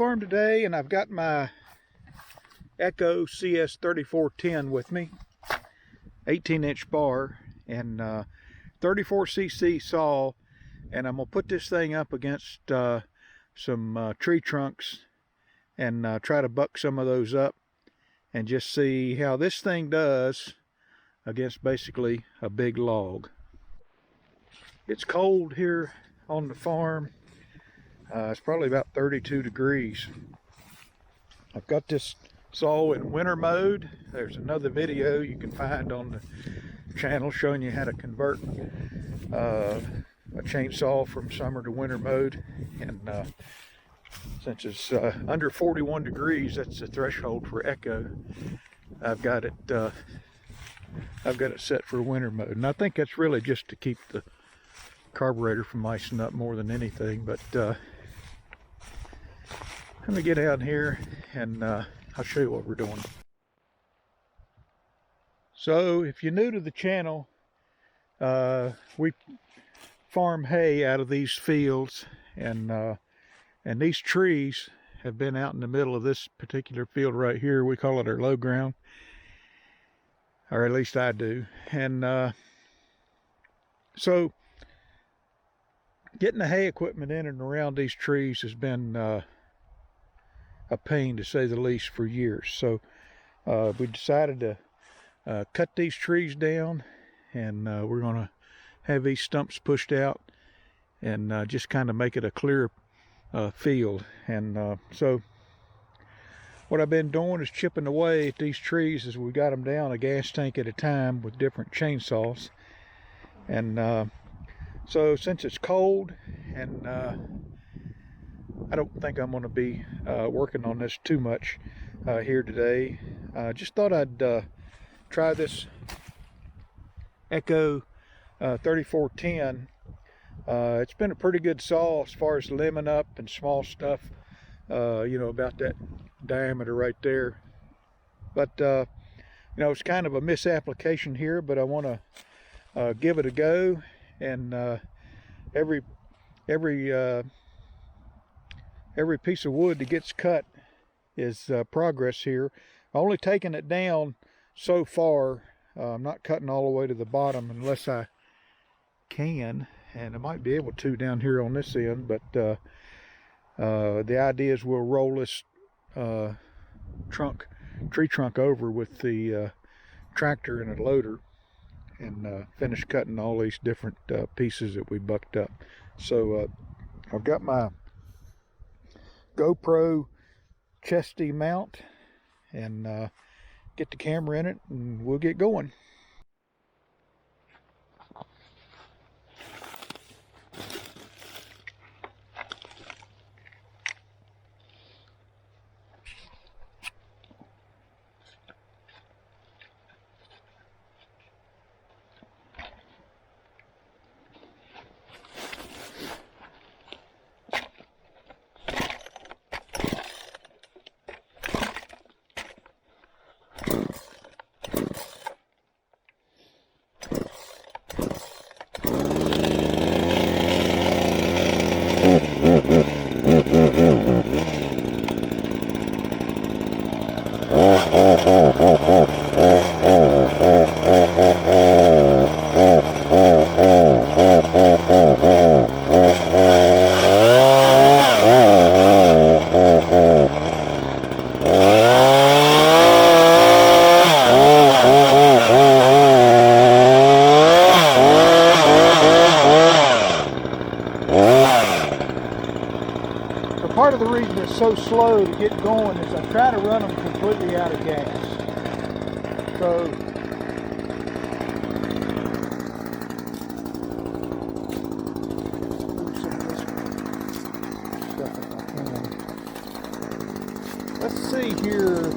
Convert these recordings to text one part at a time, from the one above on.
farm today, and I've got my Echo CS-3410 with me, 18-inch bar and 34cc saw, and I'm gonna put this thing up against some tree trunks and try to buck some of those up and just see how this thing does against basically a big log. It's cold here on the farm. It's probably about 32 degrees. I've got this saw in winter mode. There's another video you can find on the channel showing you how to convert a chainsaw from summer to winter mode. And since it's under 41 degrees, that's the threshold for Echo. I've got it set for winter mode, and I think that's really just to keep the carburetor from icing up more than anything. But let me get out here and I'll show you what we're doing. So if you're new to the channel, we farm hay out of these fields, and these trees have been out in the middle of this particular field right here. We call it our low ground, or at least I do. And so getting the hay equipment in and around these trees has been a pain, to say the least, for years. So we decided to cut these trees down, and we're going to have these stumps pushed out and just kind of make it a clear field. And so what I've been doing is chipping away at these trees as we got them down a gas tank at a time with different chainsaws. And so since it's cold, and I don't think I'm going to be working on this too much here today, just thought I'd try this Echo 3410. It's been a pretty good saw as far as limbing up and small stuff, you know, about that diameter right there. But you know, it's kind of a misapplication here, but I want to give it a go. And every piece of wood that gets cut is progress here. I've only taken it down so far. I'm not cutting all the way to the bottom unless I can, and I might be able to down here on this end. But the idea is we'll roll this tree trunk over with the tractor and a loader, and finish cutting all these different pieces that we bucked up. So I've got my GoPro chesty mount, and get the camera in it, and we'll get going. Part of the reason it's so slow to get going is I try to run them completely out of gas. So let's see here.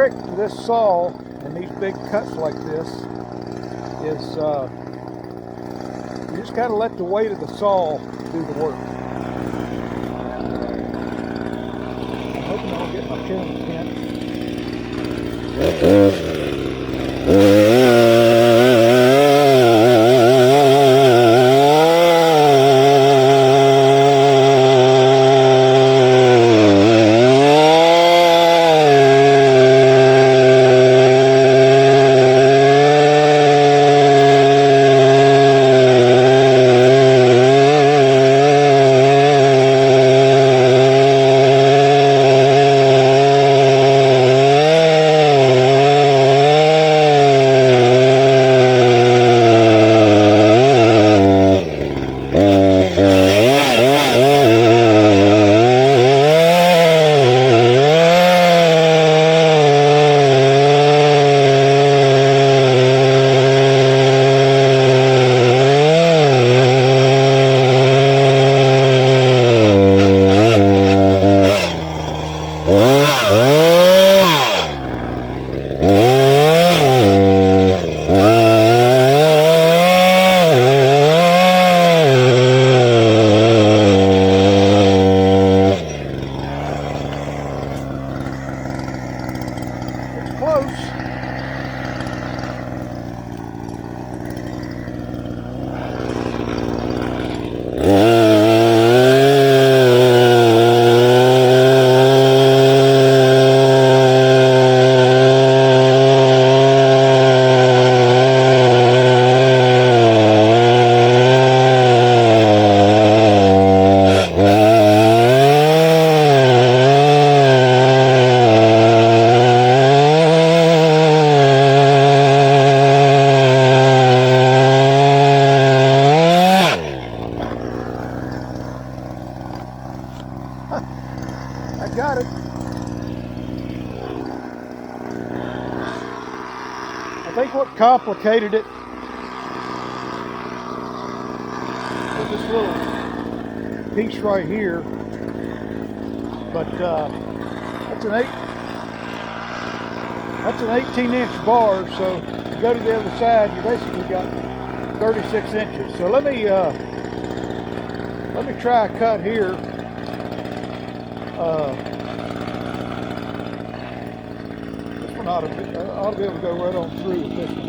trick to this saw and these big cuts like this is you just gotta let the weight of the saw do the work. I'm hoping I'll get my pin pinched. I got it. I think what complicated it was this little piece right here. But that's an 18-inch bar, so you go to the other side, you basically got 36 inches. So let me try a cut here. This one ought to be able to go right on through with this one.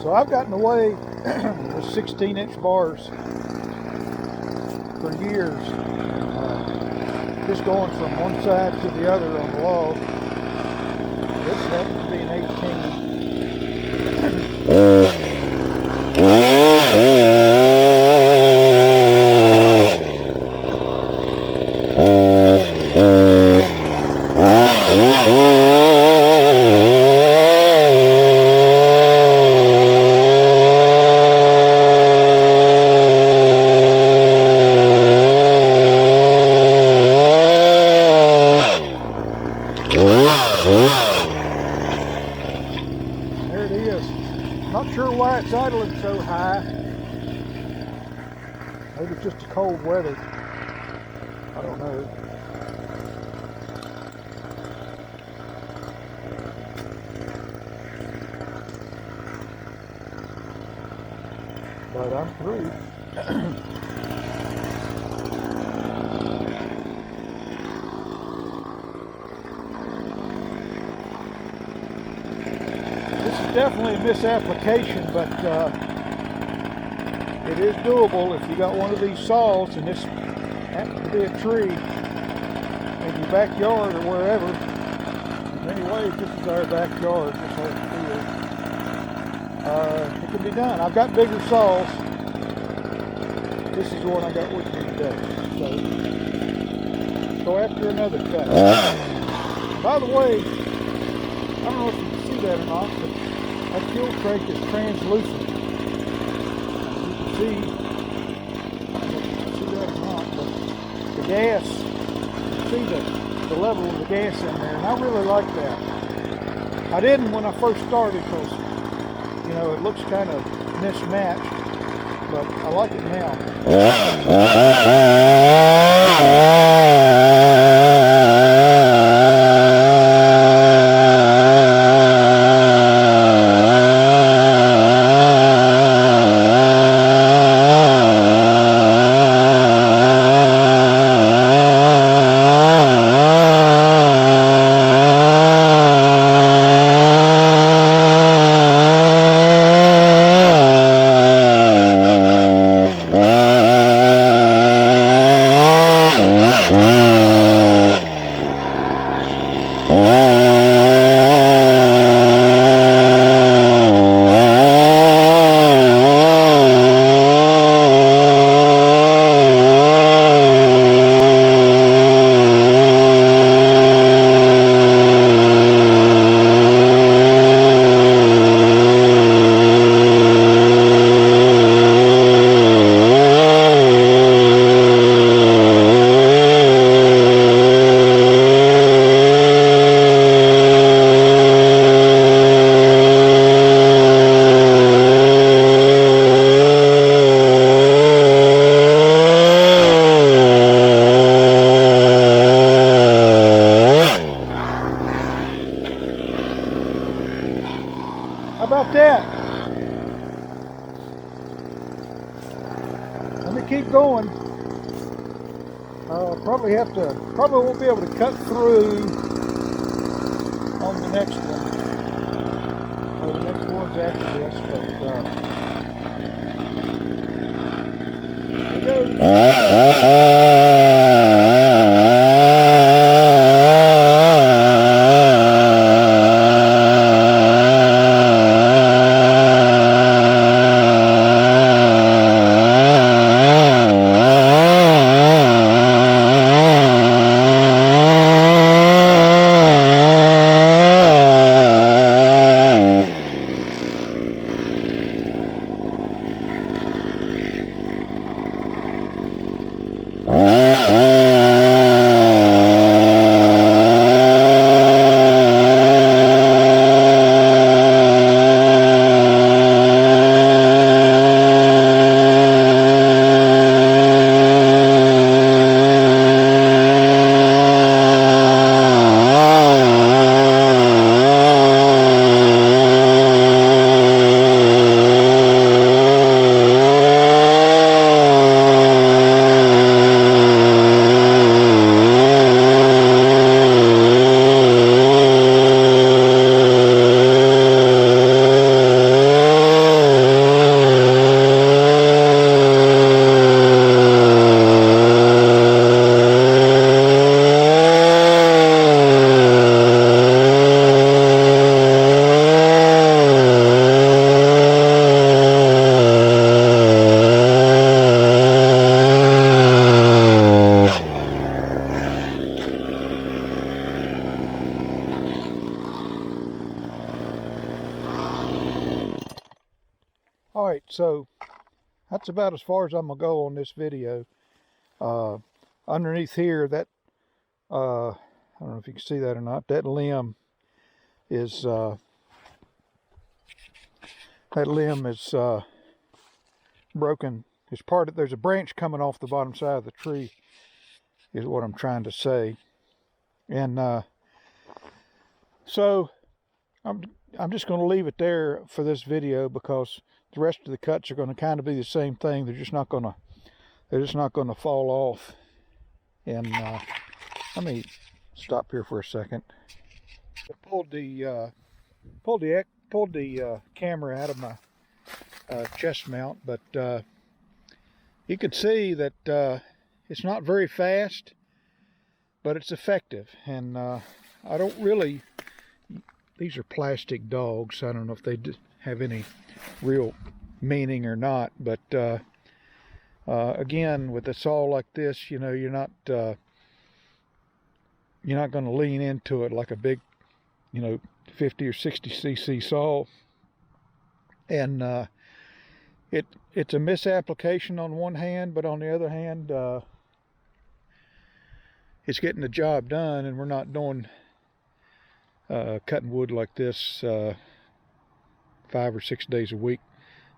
So I've gotten away with 16-inch bars for years, just going from one side to the other on the log. This happens to be an 18. There it is. Not sure why it's idling so high. Maybe it's just the cold weather. I don't know. But I'm through. Definitely a misapplication, but it is doable if you got one of these saws and this happens to be a tree in your backyard or wherever. In many ways, this is our backyard, this whole field. It can be done. I've got bigger saws. This is the one I got with me today. So go after another cut. By the way, I don't know if you can see that or not, but that fuel tank is translucent. You can see that or not, but the gas, you see the level of the gas in there, and I really like that. I didn't when I first started because, you know, it looks kind of mismatched, but I like it now. How about that? Let me keep going. Probably won't be able to cut through on the next one. Or the next one's after this, but here it goes. All right, so that's about as far as I'm gonna go on this video. Underneath here, that I don't know if you can see that or not, that limb is broken. It's part of, there's a branch coming off the bottom side of the tree, is what I'm trying to say. And so I'm just going to leave it there for this video, because the rest of the cuts are going to kind of be the same thing. They're just not going to fall off. And let me stop here for a second. I pulled the camera out of my chest mount, but you can see that it's not very fast, but it's effective. And I don't really, these are plastic dogs. I don't know if they have any real meaning or not, but again, with a saw like this, you know, you're not going to lean into it like a big, you know, 50 or 60 cc saw. And it's a misapplication on one hand, but on the other hand, it's getting the job done. And we're not doing cutting wood like this 5 or 6 days a week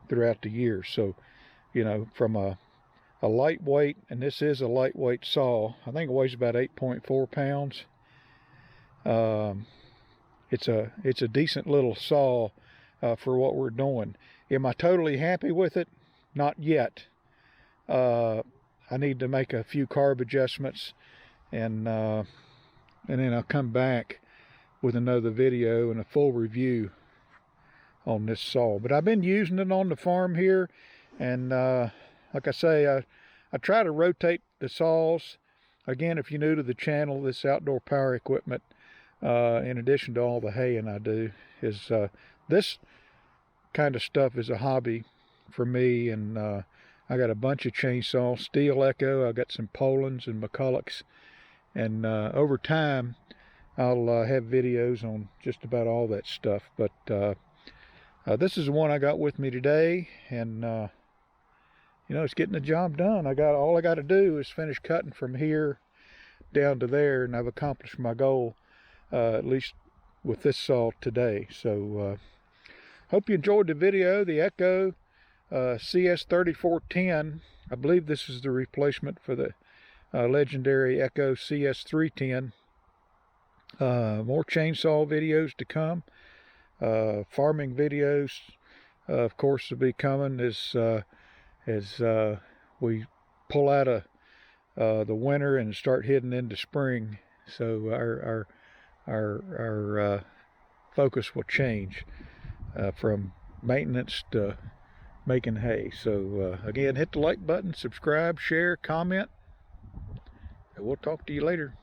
throughout the year. So, you know, from a lightweight, and this is a lightweight saw, I think it weighs about 8.4 pounds. It's a decent little saw for what we're doing. Am I totally happy with it? Not yet. I need to make a few carb adjustments, and then I'll come back with another video and a full review on this saw. But I've been using it on the farm here, and like I say, I try to rotate the saws. Again, if you're new to the channel, this outdoor power equipment, in addition to all the haying I do, is this kind of stuff is a hobby for me. And I got a bunch of chainsaws, Steel Echo, I got some Polands and McCullochs, and over time I'll have videos on just about all that stuff. But this is the one I got with me today, and you know, it's getting the job done. All I got to do is finish cutting from here down to there, and I've accomplished my goal, at least with this saw today. So hope you enjoyed the video. The Echo CS-3410, I believe this is the replacement for the legendary Echo CS-310. More chainsaw videos to come. Farming videos, of course, will be coming as we pull out of the winter and start heading into spring. So our focus will change from maintenance to making hay. So again, hit the like button, subscribe, share, comment, and we'll talk to you later.